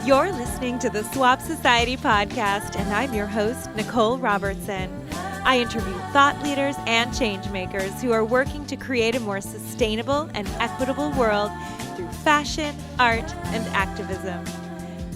You're listening to the Swap Society podcast, and I'm your host, Nicole Robertson. I interview thought leaders and change makers who are working to create a more sustainable and equitable world through fashion, art, and activism.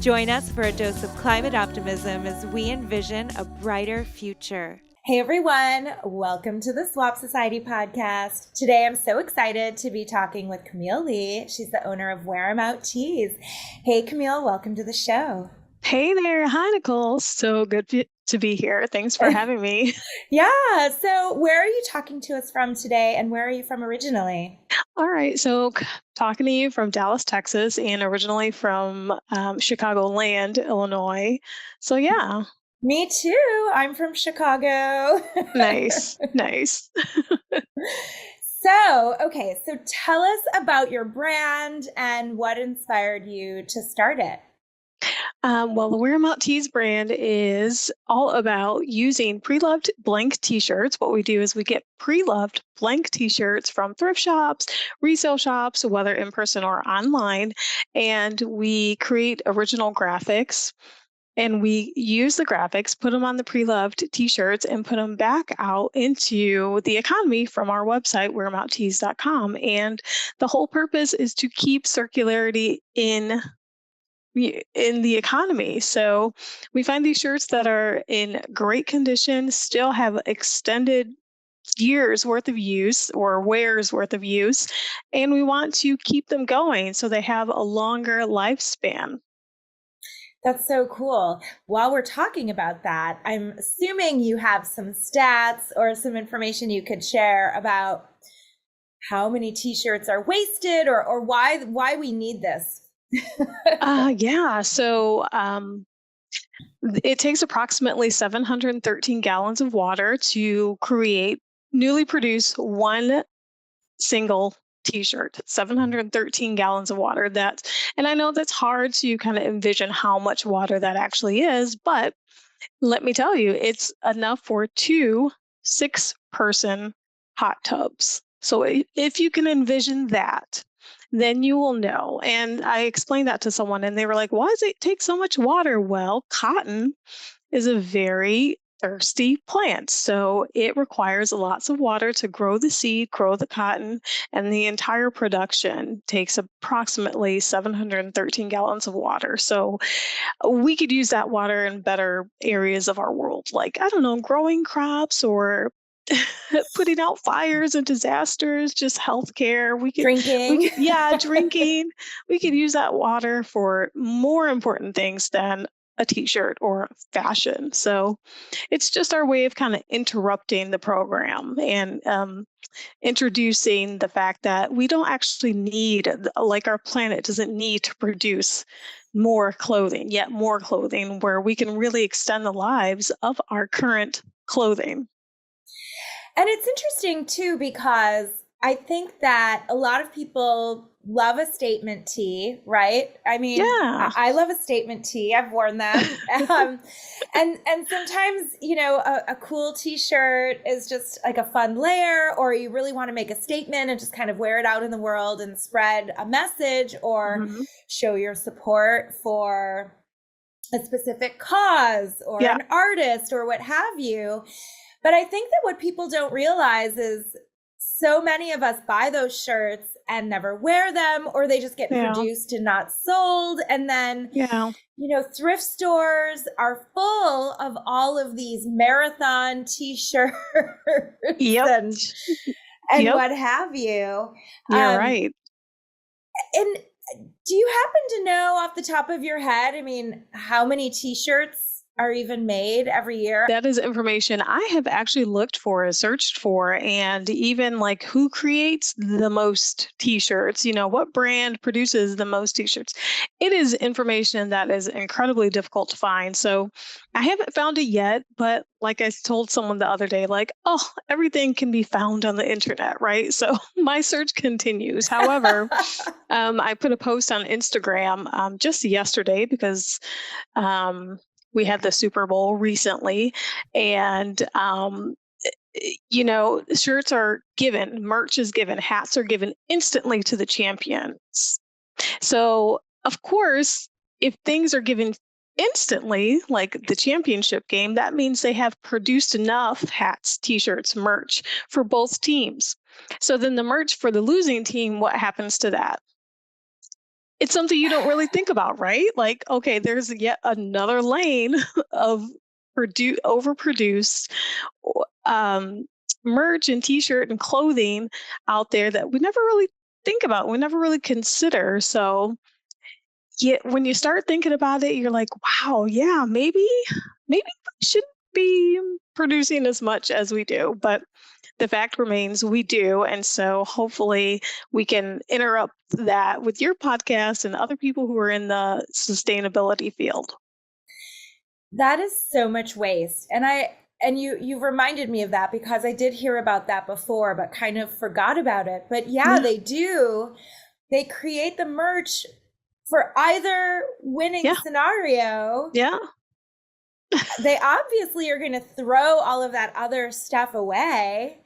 Join us for a dose of climate optimism as we envision a brighter future. Hey everyone, welcome to the Swap Society podcast. Today I'm so excited to be talking with Camille Lee. She's the owner of WearEmOutTees. Hey Camille, welcome to the show. Hey there. Hi, Nicole. So good to be here. Thanks for having me. Yeah. So where are you talking to us from today, and where are you from originally? All right. So talking to you from Dallas, Texas, and originally from Chicagoland, Illinois. So yeah. Me too. I'm from Chicago. Nice. Nice. So tell us about your brand and what inspired you to start it. Well, the WearEmOutTees brand is all about using pre-loved blank t-shirts. What we do is we get pre-loved blank t-shirts from thrift shops, resale shops, whether in person or online, and we create original graphics. And we use the graphics, put them on the pre-loved t-shirts, and put them back out into the economy from our website, WearEmOutTees.com. And the whole purpose is to keep circularity in the economy. So we find these shirts that are in great condition, still have extended years worth of use or wears worth of use, and we want to keep them going so they have a longer lifespan. That's so cool. While we're talking about that, I'm assuming you have some stats or some information you could share about how many t-shirts are wasted or why we need this. Yeah. So it takes approximately 713 gallons of water to newly produce one single t-shirt. 713 gallons of water. And I know that's hard to kind of envision how much water that actually is, but let me tell you, it's enough for 2 6-person hot tubs. So if you can envision that, then you will know. And I explained that to someone and they were like, why does it take so much water? Well, cotton is a very thirsty plant. So it requires lots of water to grow the seed, grow the cotton, and the entire production takes approximately 713 gallons of water. So we could use that water in better areas of our world, like, I don't know, growing crops or putting out fires and disasters, just healthcare. Drinking. Drinking. We could use that water for more important things than a t-shirt or fashion. So it's just our way of kind of interrupting the program and introducing the fact that we don't actually need, like our planet doesn't need to produce more clothing, yet more clothing, where we can really extend the lives of our current clothing. And it's interesting too, because I think that a lot of people love a statement tee, right? I mean, Yeah. I love a statement tee. I've worn them. And sometimes, a cool t-shirt is just like a fun layer, or you really want to make a statement and just kind of wear it out in the world and spread a message or show your support for a specific cause or an artist or what have you. But I think that what people don't realize is so many of us buy those shirts and never wear them, or they just get produced and not sold. And then, thrift stores are full of all of these marathon t-shirts and what have you. You're right. And do you happen to know off the top of your head, how many t-shirts are even made every year? That is information I have actually looked for, searched for, and even like who creates the most t-shirts, what brand produces the most t-shirts. It is information that is incredibly difficult to find. So I haven't found it yet, but like I told someone the other day, everything can be found on the internet, right? So my search continues. However, I put a post on Instagram just yesterday because we had the Super Bowl recently, and shirts are given, merch is given, hats are given instantly to the champions. So of course, if things are given instantly, like the championship game, that means they have produced enough hats, t-shirts, merch for both teams. So then the merch for the losing team, what happens to that? It's something you don't really think about, right? Like, okay, there's yet another lane of overproduced um, merch and t-shirt and clothing out there that we never really think about, we never really consider. So yeah, when you start thinking about it, you're like, wow, yeah, maybe we shouldn't be producing as much as we do. But the fact remains we do. And so hopefully we can interrupt that with your podcast and other people who are in the sustainability field. That is so much waste. And you reminded me of that because I did hear about that before, but kind of forgot about it. But yeah, they do. They create the merch for either winning scenario. Yeah. They obviously are going to throw all of that other stuff away.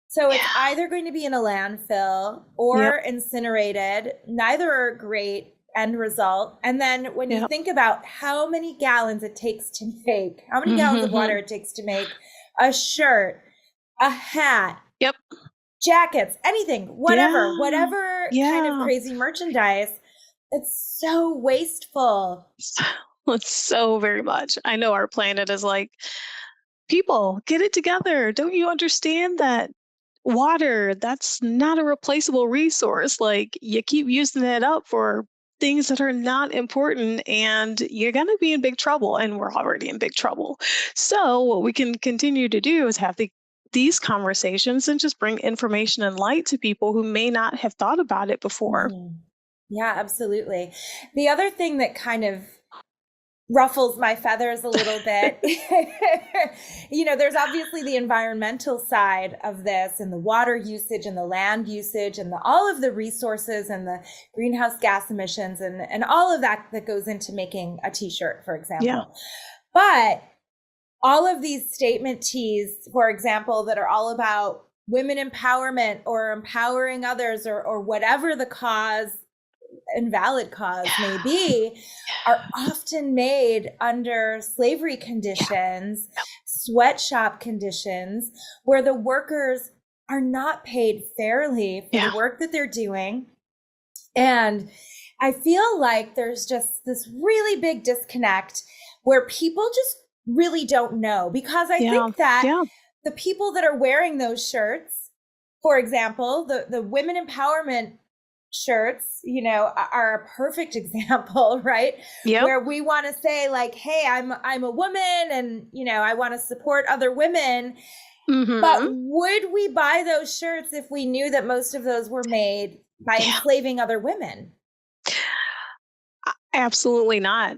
So it's either going to be in a landfill or incinerated. Neither are great end result. And then when you think about how many gallons it takes to make, how many gallons of water it takes to make a shirt, a hat, jackets, anything, whatever kind of crazy merchandise, it's so wasteful. It's so very much. I know our planet is like, people, get it together. Don't you understand that water, that's not a replaceable resource? Like, you keep using that up for things that are not important, and you're going to be in big trouble. And we're already in big trouble. So what we can continue to do is have these conversations and just bring information and light to people who may not have thought about it before. Yeah, absolutely. The other thing that kind of ruffles my feathers a little bit, there's obviously the environmental side of this, and the water usage and the land usage and all of the resources and the greenhouse gas emissions and all of that goes into making a t-shirt, for example. But all of these statement tees, for example, that are all about women empowerment or empowering others or whatever the cause, invalid cause may be, are often made under slavery conditions, sweatshop conditions, where the workers are not paid fairly for the work that they're doing. And I feel like there's just this really big disconnect where people just really don't know, because I think that the people that are wearing those shirts, for example, the women empowerment shirts, are a perfect example, right? Where we want to say like, hey, I'm a woman and, I want to support other women. But would we buy those shirts if we knew that most of those were made by enslaving other women? Absolutely not.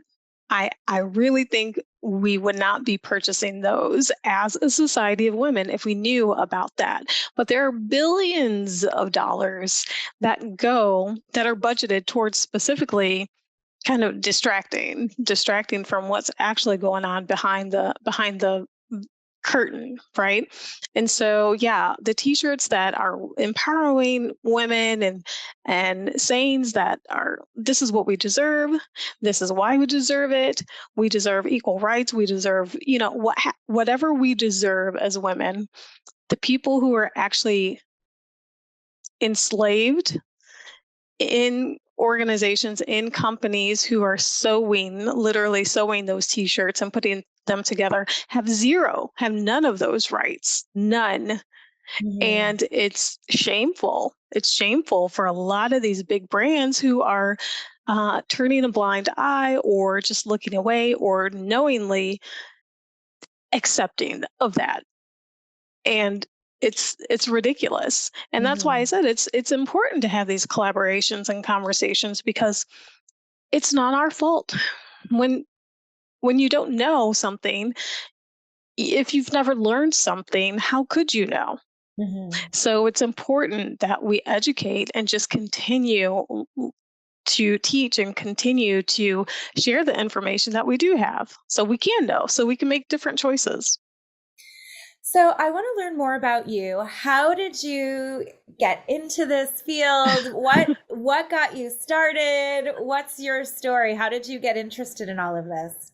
I really think we would not be purchasing those as a society of women if we knew about that. But there are billions of dollars that are budgeted towards specifically kind of distracting from what's actually going on behind the curtain, right? And so the t-shirts that are empowering women and sayings that are, this is what we deserve, this is why we deserve it, we deserve equal rights, we deserve whatever we deserve as women. The people who are actually enslaved in organizations, in companies who are literally sewing those t-shirts and putting them together, have none of those rights, none. And it's shameful. It's shameful for a lot of these big brands who are turning a blind eye or just looking away or knowingly accepting of that. And it's ridiculous. And that's why I said it's important to have these collaborations and conversations, because it's not our fault. When you don't know something, if you've never learned something, how could you know? So it's important that we educate and just continue to teach and continue to share the information that we do have, so we can know, so we can make different choices. So I want to learn more about you. How did you get into this field? What got you started? What's your story? How did you get interested in all of this?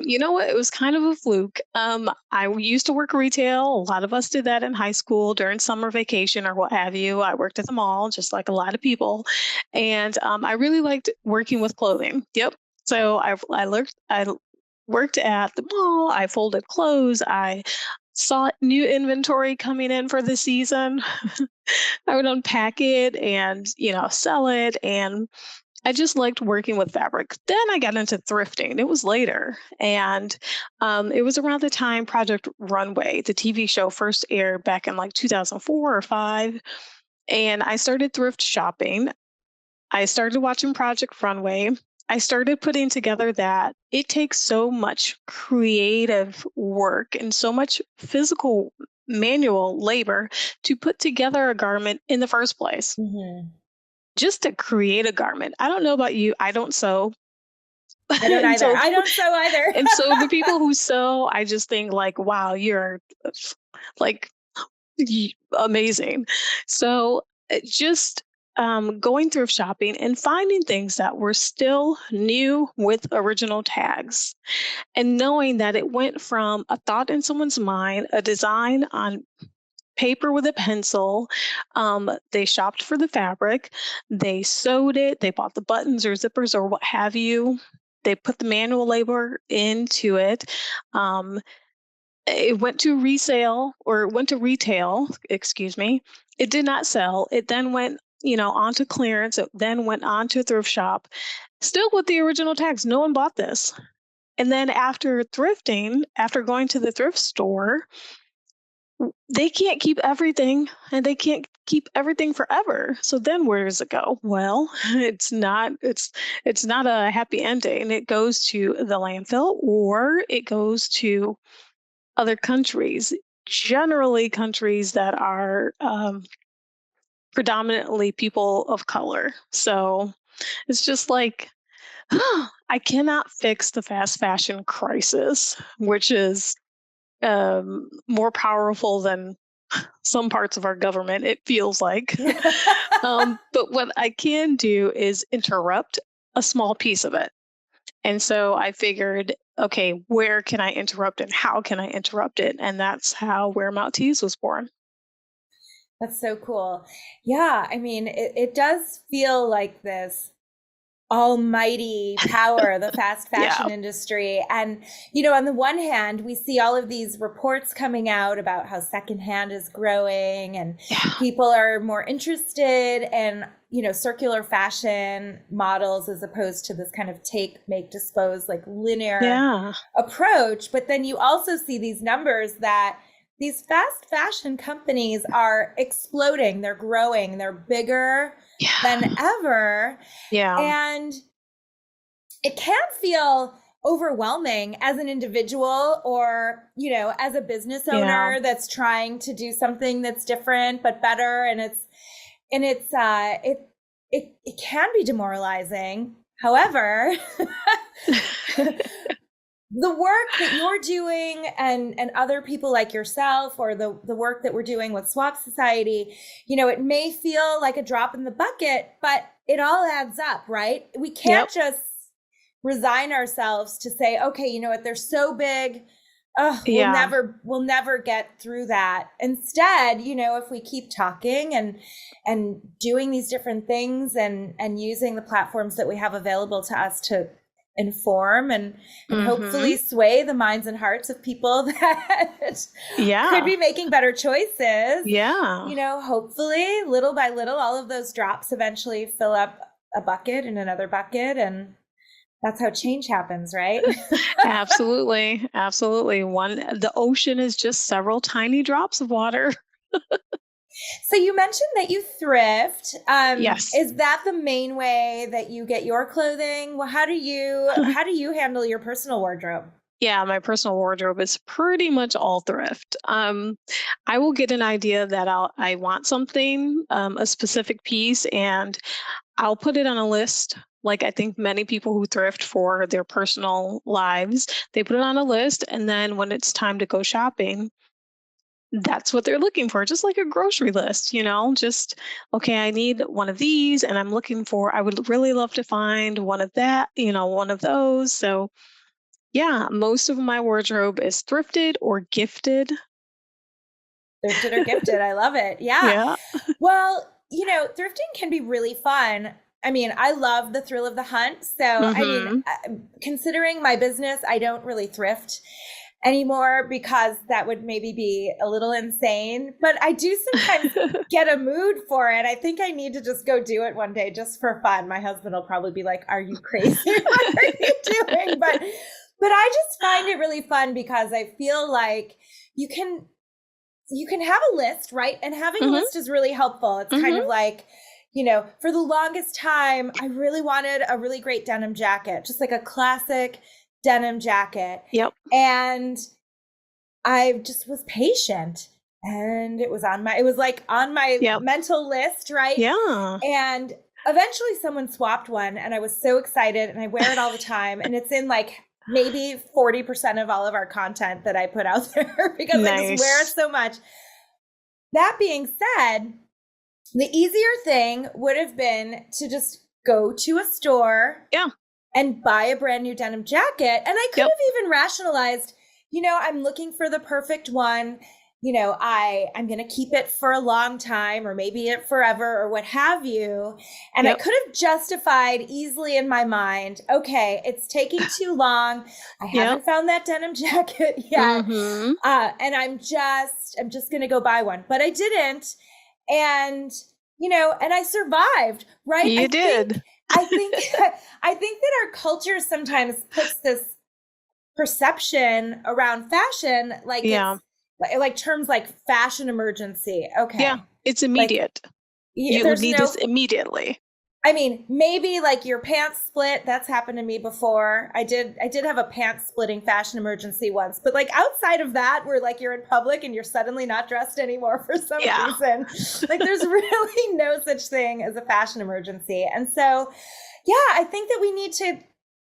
You know what? It was kind of a fluke. I used to work retail. A lot of us did that in high school during summer vacation or what have you. I worked at the mall, just like a lot of people, and I really liked working with clothing. Yep. So I worked at the mall. I folded clothes. I saw new inventory coming in for the season. I would unpack it and sell it, and I just liked working with fabric. Then I got into thrifting. It was later. And it was around the time Project Runway, the TV show, first aired back in like 2004 or 5. And I started thrift shopping. I started watching Project Runway. I started putting together that it takes so much creative work and so much physical manual labor to put together a garment in the first place, Hmm. just to create a garment. I don't know about you, I don't sew. I don't and either. so I don't sew either. and so the people who sew, I just think like, wow, you're like amazing. So just going thrift shopping and finding things that were still new with original tags, and knowing that it went from a thought in someone's mind, a design on paper with a pencil. They shopped for the fabric, they sewed it, they bought the buttons or zippers or what have you. They put the manual labor into it. Um, it went to resale or it went to retail, excuse me. It did not sell. It then went, onto clearance. It then went on to a thrift shop, still with the original tags. No one bought this. And then after thrifting, after going to the thrift store, they can't keep everything and they can't keep everything forever. So then where does it go? Well, it's not a happy ending. It goes to the landfill or it goes to other countries, generally countries that are predominantly people of color. So it's just like I cannot fix the fast fashion crisis, which is more powerful than some parts of our government, it feels like. But what I can do is interrupt a small piece of it. And so I figured, okay, where can I interrupt and how can I interrupt it? And that's how WearEmOutTees was born. That's so cool. Yeah, I mean, it does feel like this almighty power, the fast Yeah. fashion industry. And, on the one hand, we see all of these reports coming out about how secondhand is growing and Yeah. people are more interested in, circular fashion models as opposed to this kind of take, make, dispose, like linear Yeah. approach. But then you also see these numbers that these fast fashion companies are exploding, they're growing, they're bigger Yeah. than ever. Yeah. And it can feel overwhelming as an individual or, as a business Yeah. owner that's trying to do something that's different but better. And it can be demoralizing. However, the work that you're doing and other people like yourself or the work that we're doing with Swap Society, it may feel like a drop in the bucket, but it all adds up, right? We can't Yep. just resign ourselves to say, okay, you know what, they're so big. Oh, Yeah. we'll never get through that. Instead, if we keep talking and doing these different things and using the platforms that we have available to us to inform and Hmm. hopefully sway the minds and hearts of people that could Yeah. be making better choices. Yeah. Hopefully, little by little, all of those drops eventually fill up a bucket and another bucket, and that's how change happens, right? Absolutely. Absolutely. The ocean is just several tiny drops of water. So you mentioned that you thrift. Yes. Is that the main way that you get your clothing? Well, how do you handle your personal wardrobe? Yeah, my personal wardrobe is pretty much all thrift. I will get an idea that I want something, a specific piece, and I'll put it on a list. Like I think many people who thrift for their personal lives, they put it on a list, and then when it's time to go shopping, that's what they're looking for, just like a grocery list, just, okay, I need one of these and I would really love to find one of that, one of those. So, yeah, most of my wardrobe is thrifted or gifted. Thrifted or gifted. I love it. Yeah. Yeah. Well, thrifting can be really fun. I mean, I love the thrill of the hunt. So, I mean, Mm-hmm. considering my business, I don't really thrift anymore because that would maybe be a little insane. But I do sometimes get a mood for it. I think I need to just go do it one day just for fun. My husband will probably be like, "Are you crazy? What are you doing?" But I just find it really fun because I feel like you can have a list, right? And having a Mm-hmm. list is really helpful. It's kind Mm-hmm. of like, for the longest time, I really wanted a really great denim jacket, just like a classic denim jacket. Yep. And I just was patient, and it was like on my Yep. mental list, right? Yeah. And eventually someone swapped one, and I was so excited, and I wear it all the time. And it's in like maybe 40% of all of our content that I put out there because I just wear it Nice. so much. That being said, the easier thing would have been to just go to a store Yeah. and buy a brand new denim jacket. And I could Yep. have even rationalized, I'm looking for the perfect one. I'm going to keep it for a long time, or maybe it forever, or what have you. And I Yep. could have justified easily in my mind, okay, it's taking too long. I haven't Yep. found that denim jacket yet. Mm-hmm. And I'm just going to go buy one, but I didn't. And, and I survived, right? You did. I think I think that our culture sometimes puts this perception around fashion like Yeah. it's like terms like fashion emergency. Okay. Yeah. It's Like immediate. You would there's need no this immediately. I mean, maybe like your pants split, that's happened to me before. I did have a pants splitting fashion emergency once, but like outside of that, where like you're in public and you're suddenly not dressed anymore for some Yeah. reason, like there's really no such thing as a fashion emergency. And so, yeah, I think that we need to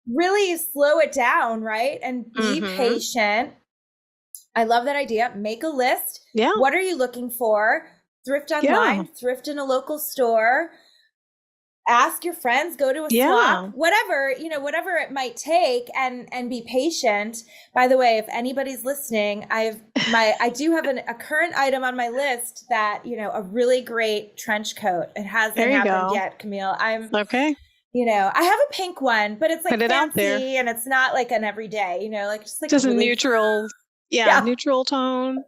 really slow it down, right? And be Mm-hmm. patient. I love that idea. Make a list. Yeah. What are you looking for? Thrift online, thrift in a local store, ask your friends, go to a swap, whatever it might take, and be patient. By the way, if anybody's listening, I do have a current item on my list that, a really great trench coat. It hasn't happened yet, Camille. Okay. I have a pink one, but it's like Put it out there. fancy and it's not like an everyday, like just like Just a a really neutral, neutral tone.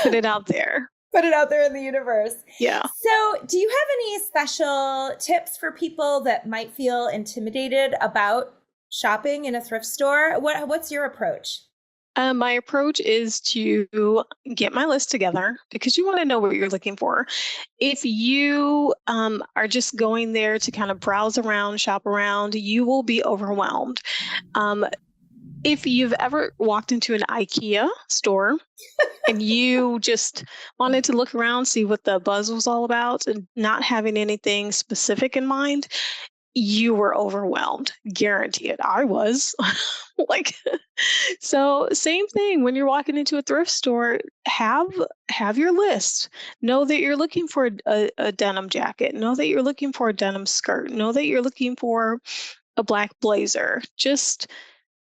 Put it out there. Put it out there in the universe. Yeah. So, do you have any special tips for people that might feel intimidated about shopping in a thrift store? What's your approach? My approach is to get my list together because you want to know what you're looking for. If you are just going there to kind of browse around, shop around, you will be overwhelmed. If you've ever walked into an IKEA store and you just wanted to look around, see what the buzz was all about, and not having anything specific in mind, you were overwhelmed. Guarantee it. I was. Like, so same thing when you're walking into a thrift store, have your list. Know that you're looking for a denim jacket. Know that you're looking for a denim skirt. Know that you're looking for a black blazer. Just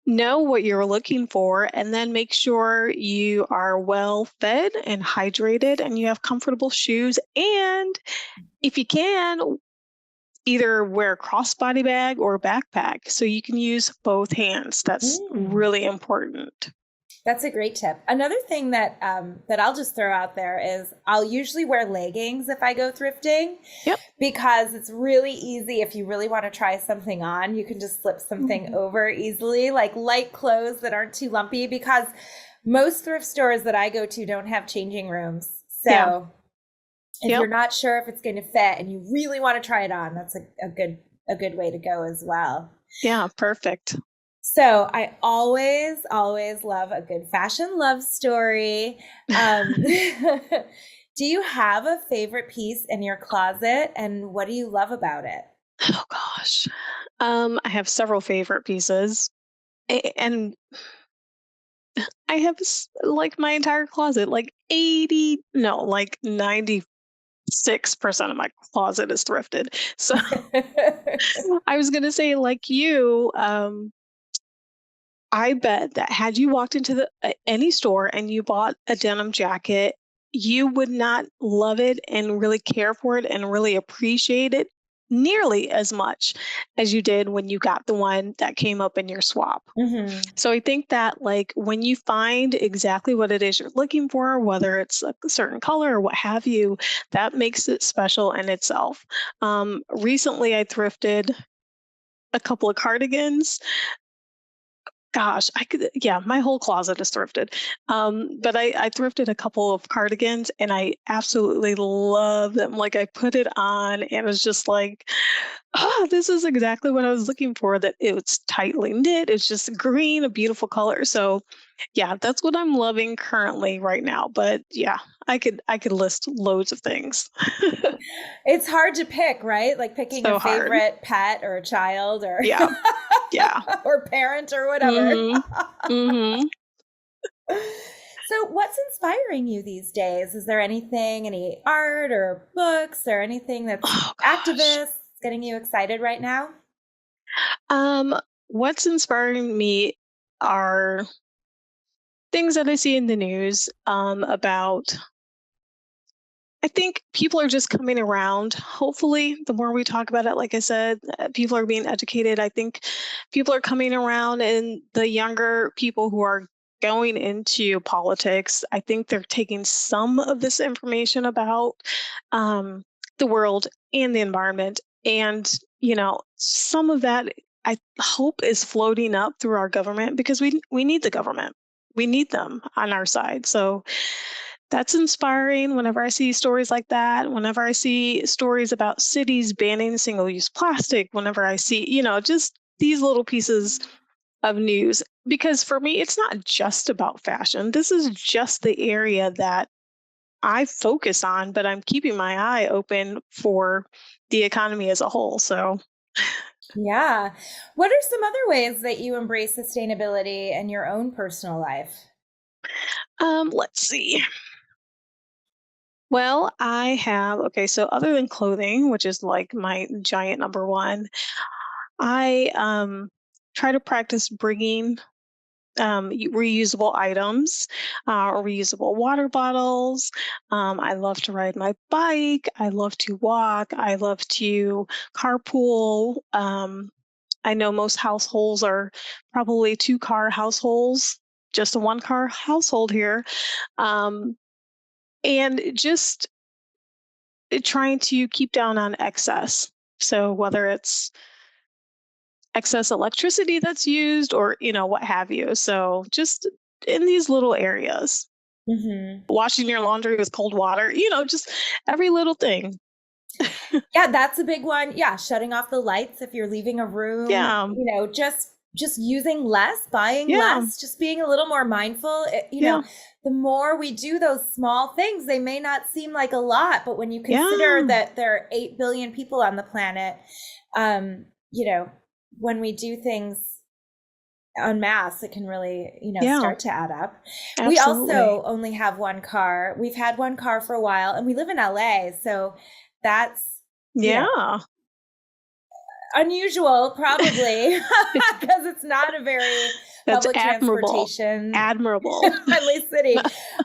know what you're looking for, and then make sure you are well fed and hydrated and you have comfortable shoes. And if you can, either wear a crossbody bag or a backpack so you can use both hands. That's really important. That's a great tip. Another thing that I'll just throw out there is I'll usually wear leggings if I go thrifting. Yep. Because it's really easy if you really want to try something on, you can just slip something over easily, like light clothes that aren't too lumpy, because most thrift stores that I go to don't have changing rooms. So if you're not sure if it's going to fit and you really want to try it on, that's a good way to go as well. Yeah, perfect. So I always love a good fashion love story. Do you have a favorite piece in your closet, and what do you love about it? Oh gosh. I have several favorite pieces. And I have like my entire closet, like 80, no, like 96% of my closet is thrifted. So I was gonna say, like you, I bet that had you walked into any store and you bought a denim jacket, you would not love it and really care for it and really appreciate it nearly as much as you did when you got the one that came up in your swap. Hmm. So I think that like when you find exactly what it is you're looking for, whether it's a certain color or what have you, that makes it special in itself. Recently, I thrifted a couple of cardigans. Gosh, I could, yeah, my whole closet is thrifted. But I thrifted a couple of cardigans and I absolutely love them. Like I put it on and it was just like, oh, this is exactly what I was looking for. That it's tightly knit. It's just green, a beautiful color. So yeah, that's what I'm loving currently right now. But yeah, I could list loads of things. It's hard to pick, right? Like picking a So hard. favorite pet or a child or Yeah. Yeah. or parent or whatever. Mhm. Mhm. So, what's inspiring you these days? Is there anything, any art or books or anything that's Oh gosh. activists getting you excited right now? Um, what's inspiring me are things that I see in the news about. I think people are just coming around. Hopefully, the more we talk about it, like I said, people are being educated. I think people are coming around, and the younger people who are going into politics, I think they're taking some of this information about um, the world and the environment. And, some of that I hope is floating up through our government because we need the government. We need them on our side. So that's inspiring whenever I see stories like that. Whenever I see stories about cities banning single use plastic, whenever I see, just these little pieces of news. Because for me, it's not just about fashion. This is just the area that I focus on, but I'm keeping my eye open for the economy as a whole. So, Yeah. What are some other ways that you embrace sustainability in your own personal life? let's see. Well, okay, so other than clothing, which is like my giant number one, I try to practice bringing reusable items or reusable water bottles. I love to ride my bike. I love to walk. I love to carpool. I know most households are probably two-car households, just a one-car household here. Um, and just trying to keep down on excess. So whether it's excess electricity that's used or what have you, so just in these little areas, Hmm. washing your laundry with cold water, just every little thing. Yeah, that's a big one. Yeah, shutting off the lights if you're leaving a room, Yeah, just using less, buying yeah, less, just being a little more mindful. yeah, The more we do those small things, they may not seem like a lot, but when you consider yeah, that there are 8 billion people on the planet, um, you know, when we do things en masse, it can really, yeah, start to add up. We absolutely. also only have one car. We've had one car for a while and we live in LA, so that's, you know, Yeah, unusual probably because it's not a very that's public admirable. transportation Admirable. friendly city.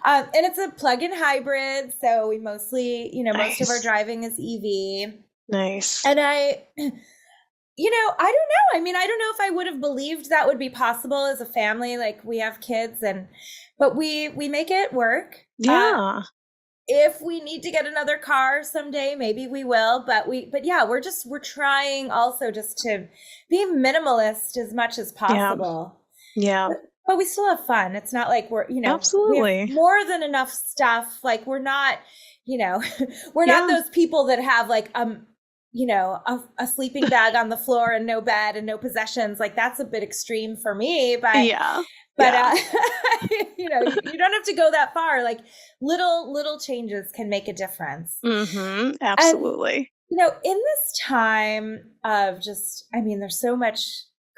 And it's a plug-in hybrid, so we mostly, most of our Nice, driving is EV. nice. And I don't know. I mean, I don't know if I would have believed that would be possible as a family. Like we have kids, but we make it work. Yeah, If we need to get another car someday, maybe we will. But yeah, we're trying also just to be minimalist as much as yeah, possible. yeah, But we still have fun. It's not like we have absolutely. more than enough stuff. Like we're not, you know, we're not Yeah, those people that have like a sleeping bag on the floor and no bed and no possessions. Like that's a bit extreme for me, yeah, but yeah. you don't have to go that far. Like little changes can make a difference. Mm-hmm. And Absolutely. in this time of just, I mean, there's so much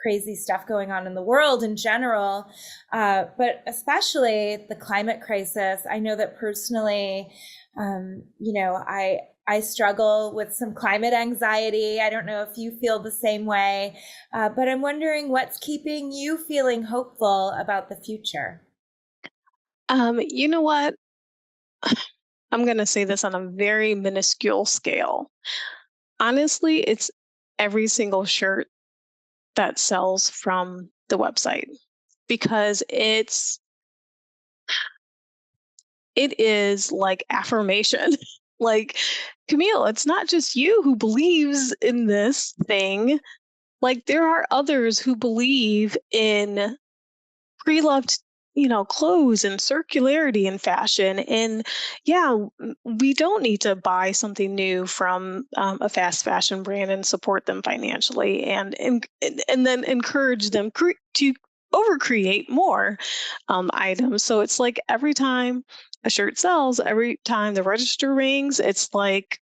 crazy stuff going on in the world in general, but especially the climate crisis. I know that personally, I struggle with some climate anxiety. I don't know if you feel the same way, but I'm wondering what's keeping you feeling hopeful about the future. You know what? I'm going to say this on a very minuscule scale. Honestly, it's every single shirt that sells from the website because it is like affirmation. Like, Camille, it's not just you who believes in this thing. Like, there are others who believe in pre-loved, clothes and circularity in fashion. And yeah, we don't need to buy something new from a fast fashion brand and support them financially, and then encourage them to overcreate more items. So it's like every time a shirt sells, every time the register rings, it's like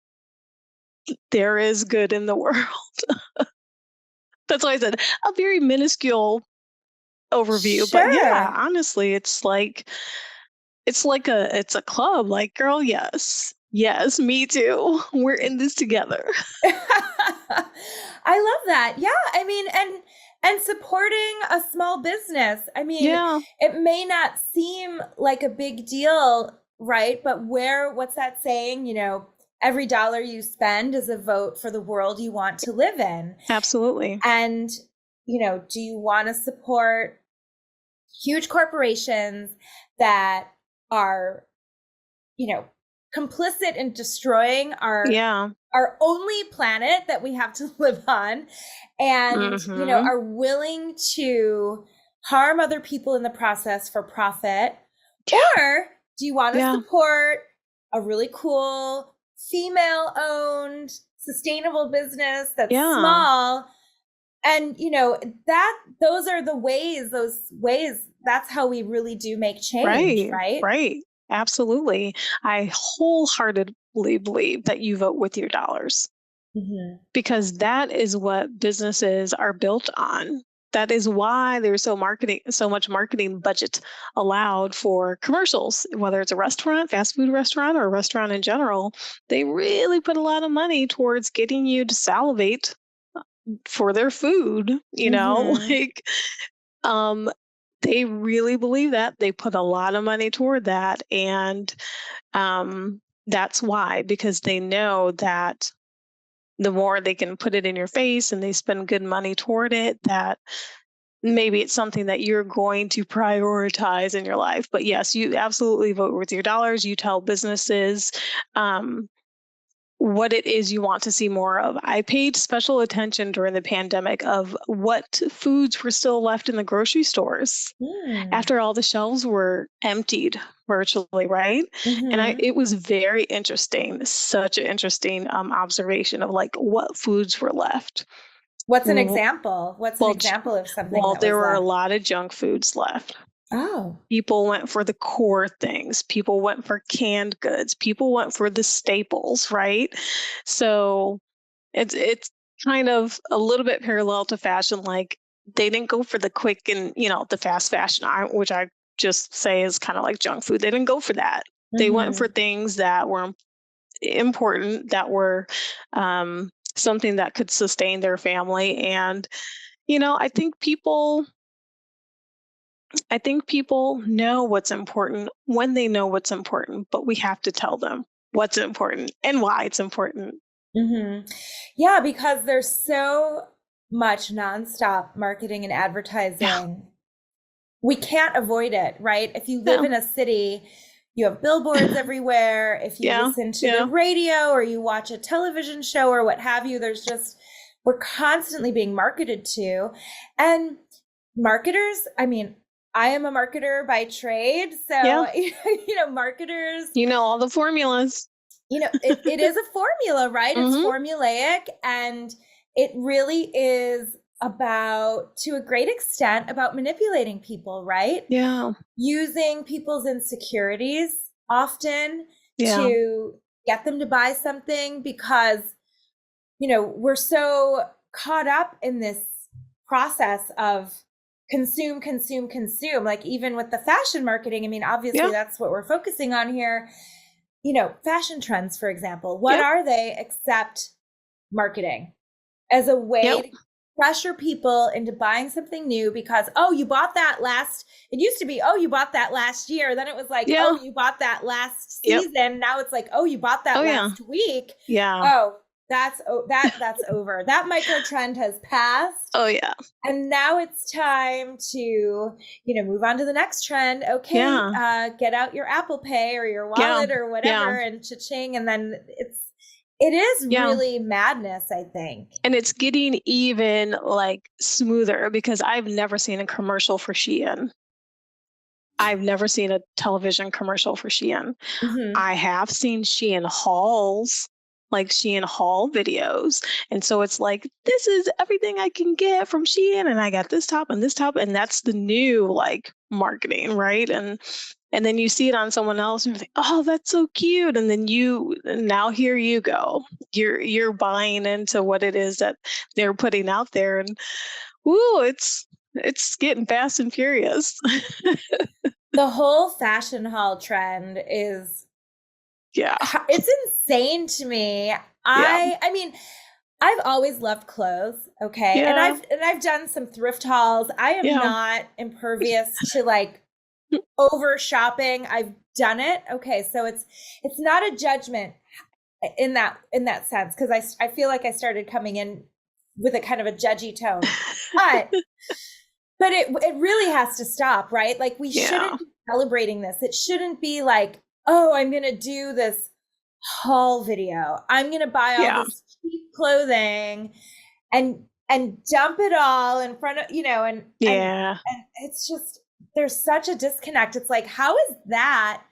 there is good in the world. That's why I said a very minuscule overview. But yeah, Sure. honestly, it's a club. Like, girl, yes. Yes, me too. We're in this together. I love that. Yeah, I mean, and supporting a small business. I mean, Yeah, it may not seem like a big deal, right? But what's that saying? Every dollar you spend is a vote for the world you want to live in. absolutely. And, do you want to support huge corporations that are, you know, complicit in destroying Yeah. our only planet that we have to live on, and Mm-hmm. are willing to harm other people in the process for profit? Yeah. Or do you want to Yeah. support a really cool female owned sustainable business that's Yeah. small? And that those ways, that's how we really do make change, Right. right? Right. Absolutely. I wholeheartedly believe that you vote with your dollars, Mm-hmm. because that is what businesses are built on. That is why there's so much marketing budget allowed for commercials, whether it's a restaurant, fast food restaurant, or a restaurant in general. They really put a lot of money towards getting you to salivate for their food, Mm-hmm. like, um they really believe that. They put a lot of money toward that, and that's why, because they know that the more they can put it in your face and they spend good money toward it, that maybe it's something that you're going to prioritize in your life. But yes, you absolutely vote with your dollars. You tell businesses um, what it is you want to see more of. I paid special attention during the pandemic of what foods were still left in the grocery stores Mm. after all the shelves were emptied virtually, right? And Mm-hmm. it was very interesting, such an interesting observation of like what foods were left. What's an W- example? What's an Well, example of something well, that there was were a left? lot of junk foods left. Oh. People went for the core things. People went for canned goods. People went for the staples, right? So it's kind of a little bit parallel to fashion. Like, they didn't go for the quick and the fast fashion, which I just say is kind of like junk food. They didn't go for that. They went for Mm-hmm. things that were important, that were something that could sustain their family. And you know, I think people know what's important when they know what's important, but we have to tell them what's important and why it's important. Mm-hmm. Yeah, because there's so much nonstop marketing and Yeah. advertising. We can't avoid it, right? If you live Yeah. in a city, you have billboards everywhere. If you Yeah. listen to the Yeah. radio or you watch a television show or what have you, we're constantly being marketed to. And marketers, I mean, I am a marketer by trade. Yeah. So, marketers, You know all the formulas. it is a formula, right? It's Mhm. formulaic, and it really is to a great extent, about manipulating people, right? Yeah. Using people's insecurities often Yeah. to get them to buy something, because we're so caught up in this process of consume. Like even with the fashion marketing, I mean, obviously that's what we're focusing on here. You know, fashion trends, for example, what are they except marketing as a way to pressure people into buying something new because, oh, you bought that it used to be, oh, you bought that last year. Then it was like, oh, you bought that last season. Now it's like, oh, you bought that last week. Yeah. Oh, that's over. That micro trend has passed. Oh yeah. And now it's time to, you know, move on to the next trend. Okay. Get out your Apple Pay or your wallet or whatever and cha-ching. And then it is really madness, I think. And it's getting even like smoother because I've never seen a commercial for Shein. I've never seen a television commercial for Shein. I have seen Shein hauls, like Shein haul videos. And so it's like, this is everything I can get from Shein. And I got this top and this top. And that's the new like marketing, right? And then you see it on someone else and you're like, oh, that's so cute. And then now here you go. You're buying into what it is that they're putting out there. And ooh, it's getting fast and furious. The whole fashion haul trend is it's insane to me. I mean, I've always loved clothes, okay? And I've done some thrift hauls. I am not impervious to like over shopping. I've done it. Okay, so it's not a judgment in that sense because I feel like I started coming in with a kind of a judgy tone. But it really has to stop, right? Like we shouldn't be celebrating this. It shouldn't be like, oh, I'm going to do this haul video. I'm going to buy all this cheap clothing and dump it all in front of, you know, and it's just, there's such a disconnect. It's like, how is that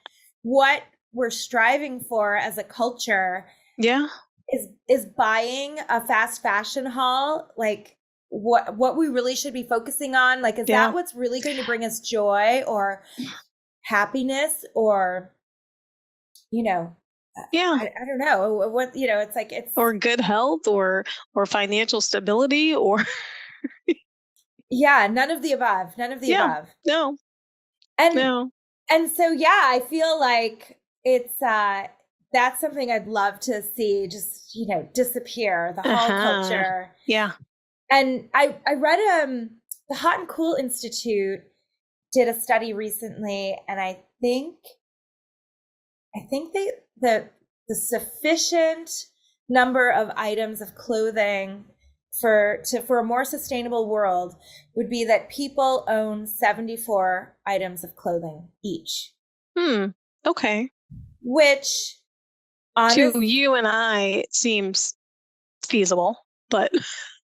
what we're striving for as a culture? Yeah. Is buying a fast fashion haul, like what we really should be focusing on? Like, is that what's really going to bring us joy or happiness or, you know, I don't know what, you know, it's like, or good health or financial stability or none of the above, No. And so, I feel like it's, that's something I'd love to see just, you know, disappear, the haul culture. Yeah. And I read, the Hot and Cool Institute did a study recently, and I think the sufficient number of items of clothing for a more sustainable world would be that people own 74 items of clothing each. Okay. Which to you and I seems feasible, but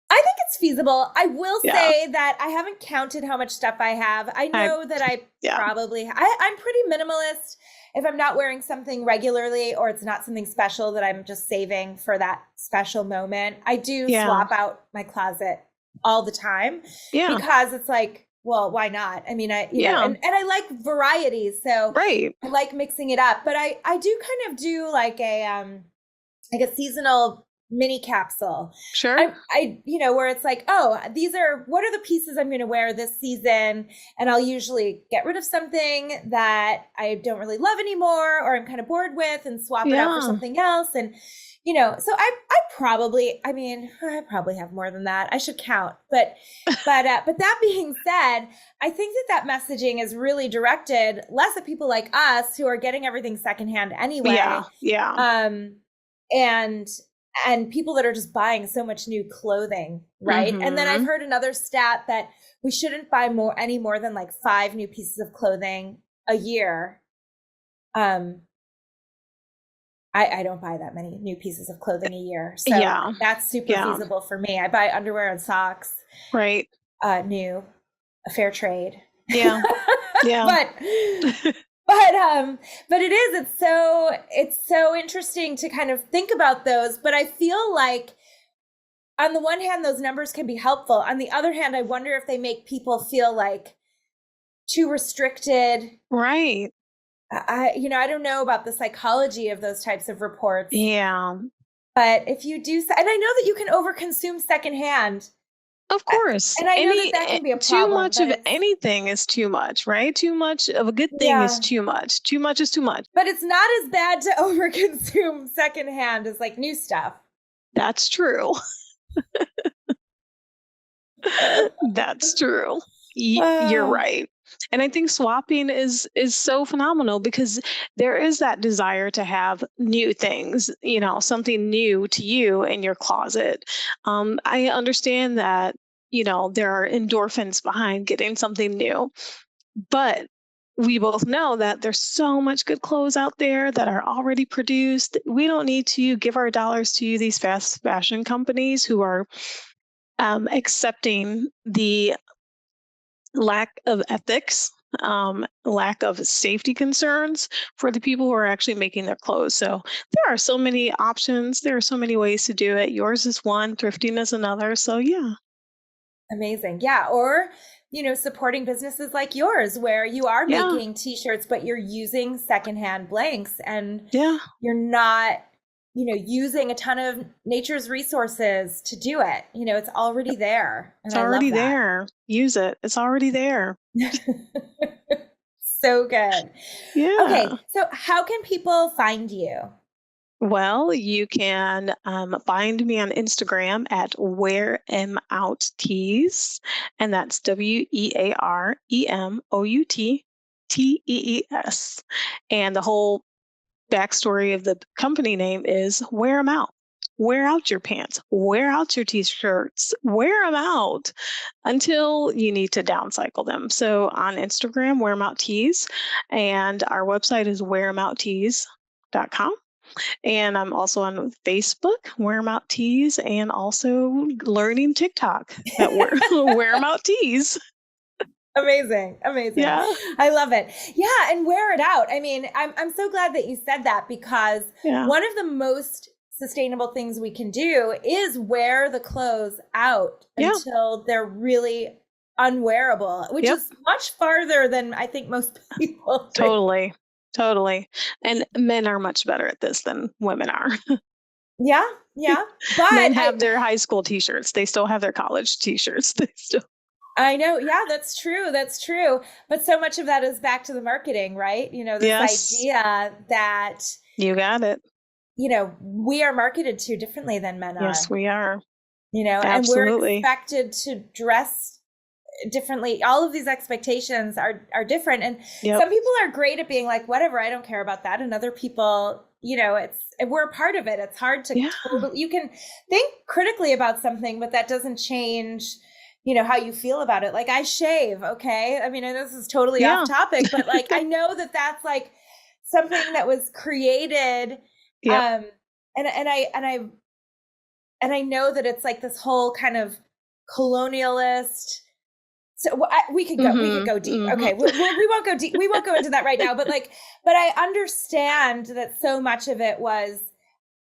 I think it's feasible. I will say that I haven't counted how much stuff I have. I know that I probably, I'm pretty minimalist. If I'm not wearing something regularly or it's not something special that I'm just saving for that special moment, I do swap out my closet all the time because it's like, well, why not? I mean, you know, and I like varieties. So I like mixing it up, but I do kind of do like a seasonal mini capsule. Sure. I you know, where it's like, oh, what are the pieces I'm going to wear this season? And I'll usually get rid of something that I don't really love anymore, or I'm kind of bored with, and swap it out for something else. And, you know, so I probably have more than that. I should count. But that being said, I think that messaging is really directed less at people like us who are getting everything secondhand anyway. And people that are just buying so much new clothing, right? And then I've heard another stat that we shouldn't buy any more than like 5 new pieces of clothing a year. I don't buy that many new pieces of clothing a year. So that's super feasible for me. I buy underwear and socks. Right. New, a fair trade. Yeah. But it's so interesting to kind of think about those. But I feel like on the one hand, those numbers can be helpful. On the other hand, I wonder if they make people feel like too restricted. Right. I don't know about the psychology of those types of reports. Yeah. But if you do, and I know that you can overconsume secondhand Of course. And I know that that can be a Too problem, much but of it's, anything is too much, right? Too much of a good thing is yeah, too much. Too much is too much. but it's not as bad to overconsume secondhand as like new stuff. That's true. That's true. You're Uh, right. And I think swapping is so phenomenal because there is that desire to have new things, something new to you in your closet. I understand that, there are endorphins behind getting something new, but we both know that there's so much good clothes out there that are already produced. We don't need to give our dollars to these fast fashion companies who are accepting the lack of ethics, lack of safety concerns for the people who are actually making their clothes. So there are so many options. There are so many ways to do it. Yours is one, thrifting is another. So yeah. Amazing. Yeah. Or, supporting businesses like yours where you are Yeah. making t-shirts, but you're using secondhand blanks and Yeah. you're not, using a ton of nature's resources to do it. It's already there. And It's I love already that. there. Use it. It's already there. So good. Yeah. Okay. So how can people find you? Well, you can find me on Instagram at WearEmOutTees, and that's WearEmOutTees. And the whole backstory of the company name is Wear 'em out. Wear out your pants, wear out your t-shirts, wear them out until you need to downcycle them. So on Instagram, WearEmOutTees, and our website is WearEmOutTees.com. And I'm also on Facebook, WearEmOutTees, and also learning TikTok at WearEmOutTees. Amazing. Amazing. Yeah. I love it. Yeah. And wear it out. I mean, I'm so glad that you said that because Yeah. one of the most sustainable things we can do is wear the clothes out until they're really unwearable, which is much farther than I think most people think. Totally. And men are much better at this than women are. Yeah. Yeah. But Men have their high school t-shirts. They still have their college t-shirts. I know. Yeah, that's true. That's true. But so much of that is back to the marketing, right? This idea that, you got it. we are marketed to differently than men are. Yes, we are. And we're expected to dress differently. All of these expectations are different. And some people are great at being like, whatever, I don't care about that. And other people, we're a part of it. It's hard to you can think critically about something, but that doesn't change how you feel about it. Like I shave. Okay. I mean, this is totally off topic, but like, I know that that's like something that was created. And I know that it's like this whole kind of colonialist. So we could go deep. Mm-hmm. Okay. We won't go deep. We won't go into that right now, but I understand that so much of it was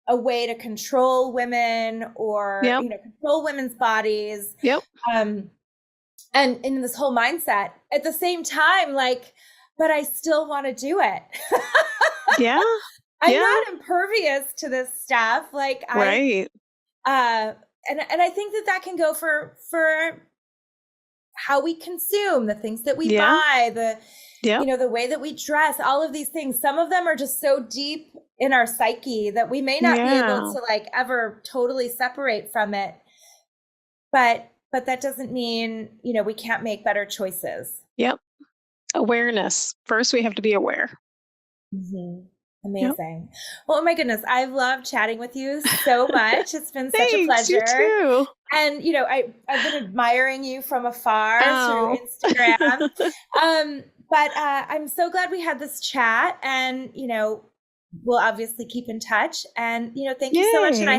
a way to control women or, control women's bodies. And in this whole mindset at the same time, but I still want to do it. I'm not impervious to this stuff. Right. And I think that can go for how we consume, the things that we buy, the way that we dress, all of these things. Some of them are just so deep in our psyche that we may not be able to ever totally separate from it. But that doesn't mean, we can't make better choices. Yep. Awareness. First, we have to be aware. Mm-hmm. Amazing. Well, oh my goodness. I've loved chatting with you so much. It's been such a pleasure. You too. And, I've been admiring you from afar through Instagram. But I'm so glad we had this chat and, we'll obviously keep in touch and, thank you so much. And I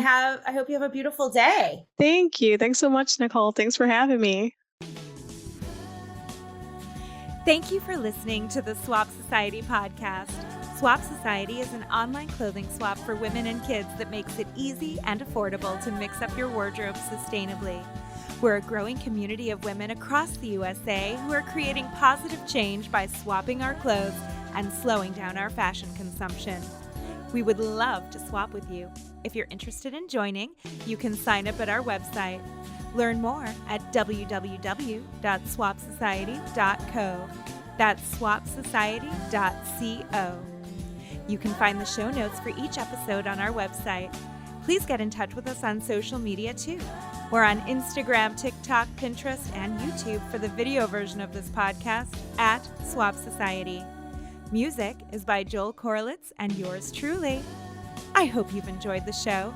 hope you have a beautiful day. Thank you. Thanks so much, Nicole. Thanks for having me. Thank you for listening to the Swap Society podcast. Swap Society is an online clothing swap for women and kids that makes it easy and affordable to mix up your wardrobe sustainably. We're a growing community of women across the USA who are creating positive change by swapping our clothes and slowing down our fashion consumption. We would love to swap with you. If you're interested in joining, you can sign up at our website. Learn more at www.swapsociety.co. That's swapsociety.co. You can find the show notes for each episode on our website. Please get in touch with us on social media too. We're on Instagram, TikTok, Pinterest, and YouTube for the video version of this podcast at Swap Society. Music is by Joel Korlitz and yours truly. I hope you've enjoyed the show.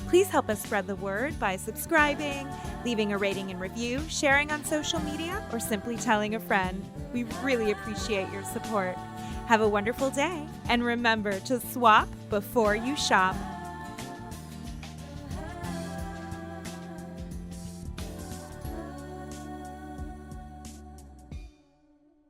Please help us spread the word by subscribing, leaving a rating and review, sharing on social media, or simply telling a friend. We really appreciate your support. Have a wonderful day, and remember to swap before you shop.